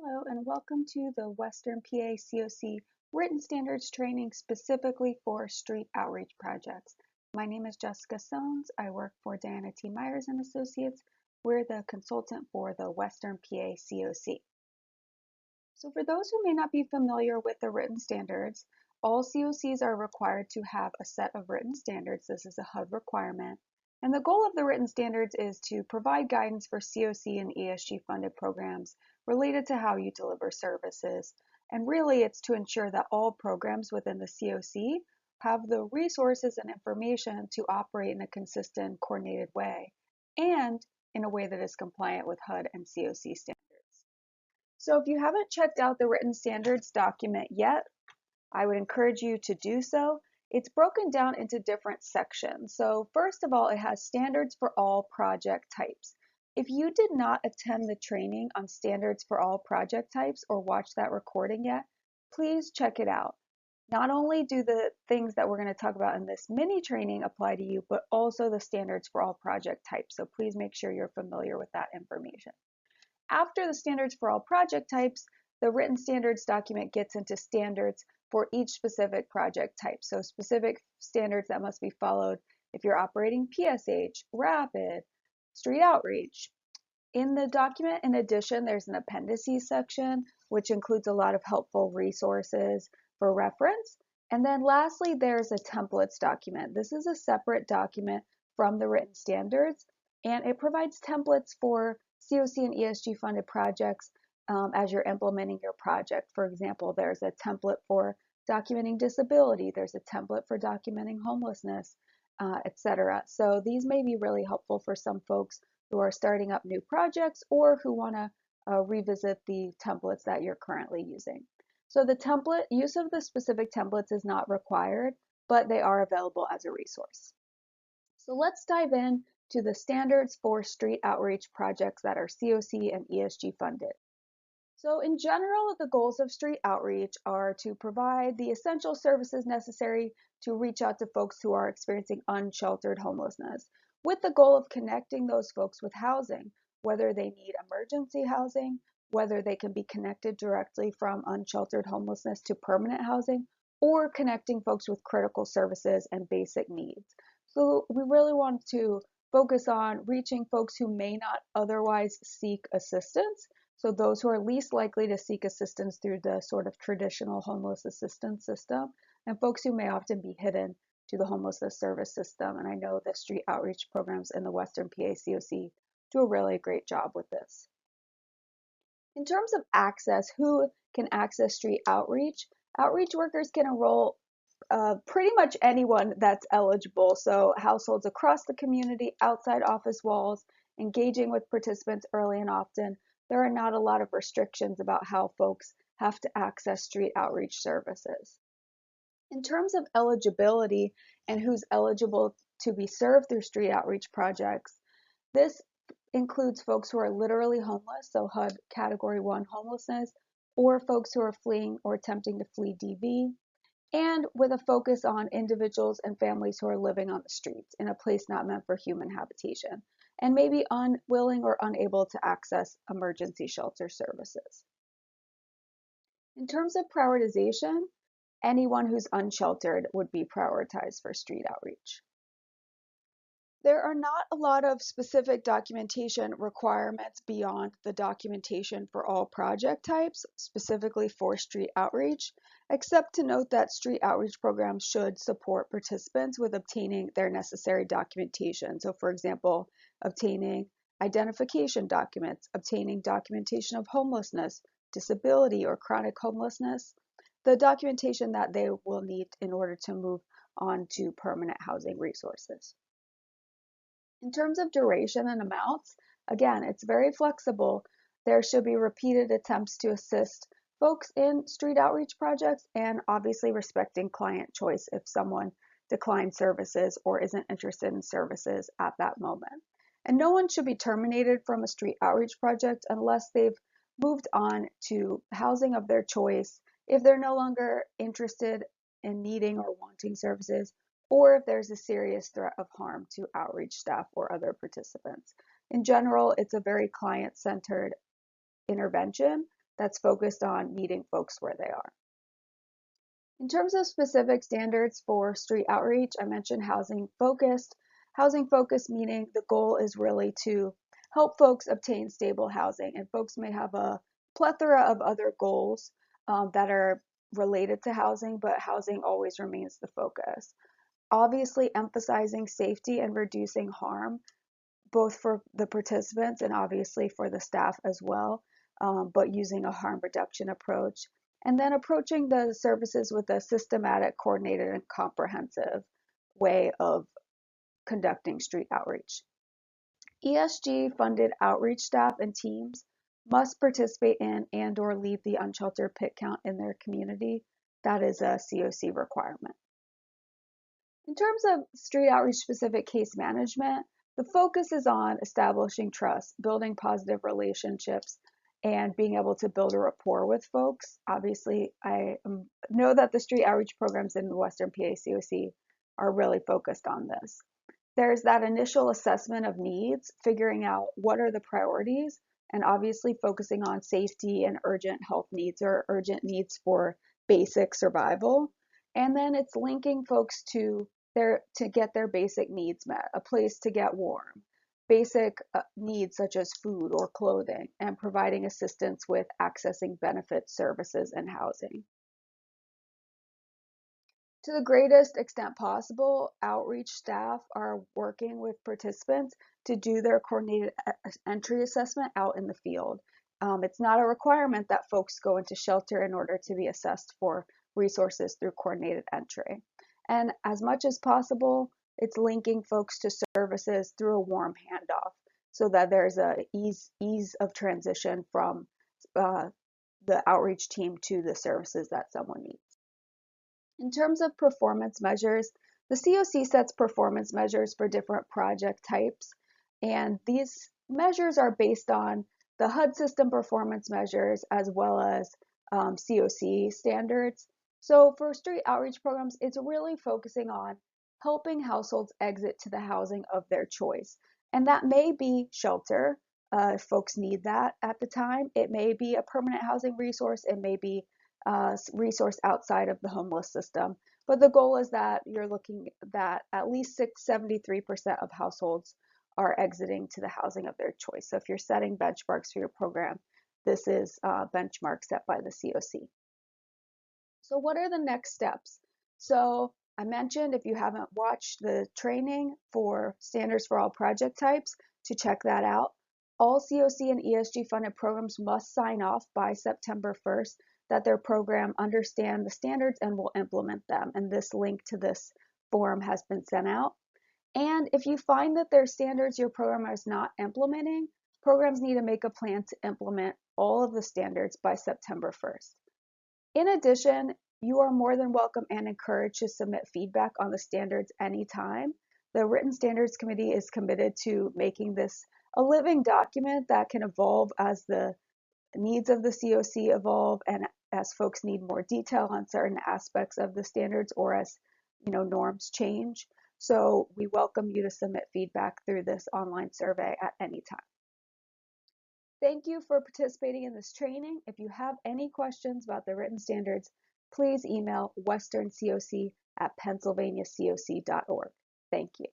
Hello and welcome to the Western PA CoC Written Standards Training specifically for street outreach projects. My name is Jessica Sones. I work for Diana T. Myers and Associates. We're the consultant for the Western PA CoC. So for those who may not be familiar with the written standards, all CoCs are required to have a set of written standards. This is a HUD requirement. And the goal of the written standards is to provide guidance for CoC and ESG funded programs related to how you deliver services. And really it's to ensure that all programs within the CoC have the resources and information to operate in a consistent, coordinated way, and in a way that is compliant with HUD and CoC standards. So if you haven't checked out the written standards document yet, I would encourage you to do so. It's broken down into different sections. So first of all, it has standards for all project types. If you did not attend the training on standards for all project types or watch that recording yet, please check it out. Not only do the things that we're going to talk about in this mini training apply to you, but also the standards for all project types. So please make sure you're familiar with that information. After the standards for all project types, the written standards document gets into standards for each specific project type. So specific standards that must be followed if you're operating PSH, rapid, street outreach. In the document, in addition, there's an appendices section, which includes a lot of helpful resources for reference. And then lastly, there's a templates document. This is a separate document from the written standards, and it provides templates for CoC and ESG funded projects as you're implementing your project. For example, there's a template for documenting disability, there's a template for documenting homelessness, etc. So these may be really helpful for some folks who are starting up new projects or who want to revisit the templates that you're currently using. So the template, use of the specific templates is not required, but they are available as a resource. So let's dive in to the standards for street outreach projects that are CoC and ESG funded. So in general, the goals of street outreach are to provide the essential services necessary to reach out to folks who are experiencing unsheltered homelessness, with the goal of connecting those folks with housing, whether they need emergency housing, whether they can be connected directly from unsheltered homelessness to permanent housing, or connecting folks with critical services and basic needs. So we really want to focus on reaching folks who may not otherwise seek assistance. So those who are least likely to seek assistance through the sort of traditional homeless assistance system, and folks who may often be hidden to the homelessness service system. And I know the street outreach programs in the Western PA CoC do a really great job with this. In terms of access, who can access street outreach? Outreach workers can enroll pretty much anyone that's eligible. So households across the community, outside office walls, engaging with participants early and often. There are not a lot of restrictions about how folks have to access street outreach services. In terms of eligibility and who's eligible to be served through street outreach projects, this includes folks who are literally homeless, so HUD Category 1 homelessness, or folks who are fleeing or attempting to flee DV, and with a focus on individuals and families who are living on the streets in a place not meant for human habitation, and maybe unwilling or unable to access emergency shelter services. In terms of prioritization, anyone who's unsheltered would be prioritized for street outreach. There are not a lot of specific documentation requirements beyond the documentation for all project types, specifically for street outreach, except to note that street outreach programs should support participants with obtaining their necessary documentation. So for example, obtaining identification documents, obtaining documentation of homelessness, disability, or chronic homelessness, the documentation that they will need in order to move on to permanent housing resources. In terms of duration and amounts, again, it's very flexible. There should be repeated attempts to assist folks in street outreach projects, and obviously respecting client choice if someone declines services or isn't interested in services at that moment. And no one should be terminated from a street outreach project unless they've moved on to housing of their choice, if they're no longer interested in needing or wanting services, or if there's a serious threat of harm to outreach staff or other participants. In general, it's a very client-centered intervention that's focused on meeting folks where they are. In terms of specific standards for street outreach, I mentioned housing focused. Housing focused meaning the goal is really to help folks obtain stable housing, and folks may have a plethora of other goals that are related to housing, but housing always remains the focus. Obviously, emphasizing safety and reducing harm, both for the participants and obviously for the staff as well, but using a harm reduction approach. And then approaching the services with a systematic, coordinated, and comprehensive way of conducting street outreach. ESG funded outreach staff and teams must participate in and/or lead the unsheltered pit count in their community. That is a CoC requirement. In terms of street outreach specific case management, the focus is on establishing trust, building positive relationships, and being able to build a rapport with folks. Obviously, I know that the street outreach programs in the Western PA CoC are really focused on this. There's that initial assessment of needs, figuring out what are the priorities, and obviously focusing on safety and urgent health needs or urgent needs for basic survival. And then it's linking folks to get their basic needs met, a place to get warm, basic needs such as food or clothing, and providing assistance with accessing benefits, services, and housing. To the greatest extent possible, outreach staff are working with participants to do their coordinated entry assessment out in the field. It's not a requirement that folks go into shelter in order to be assessed for resources through coordinated entry. And as much as possible, it's linking folks to services through a warm handoff so that there's a ease of transition from the outreach team to the services that someone needs. In terms of performance measures, the CoC sets performance measures for different project types, and these measures are based on the HUD system performance measures as well as CoC standards. So for street outreach programs, it's really focusing on helping households exit to the housing of their choice. And that may be shelter, if folks need that at the time. It may be a permanent housing resource. It may be resource outside of the homeless system. But the goal is that you're looking that at least 73% of households are exiting to the housing of their choice. So if you're setting benchmarks for your program, this is a benchmark set by the CoC. So what are the next steps? So I mentioned if you haven't watched the training for standards for all project types, to check that out. All CoC and ESG funded programs must sign off by September 1st that their program understand the standards and will implement them. And this link to this form has been sent out. And if you find that there are standards your program is not implementing, programs need to make a plan to implement all of the standards by September 1st. In addition, you are more than welcome and encouraged to submit feedback on the standards anytime. The Written Standards Committee is committed to making this a living document that can evolve as the needs of the CoC evolve and as folks need more detail on certain aspects of the standards or as norms change. So we welcome you to submit feedback through this online survey at any time. Thank you for participating in this training. If you have any questions about the written standards, please email westerncoc@pennsylvaniacoc.org. Thank you.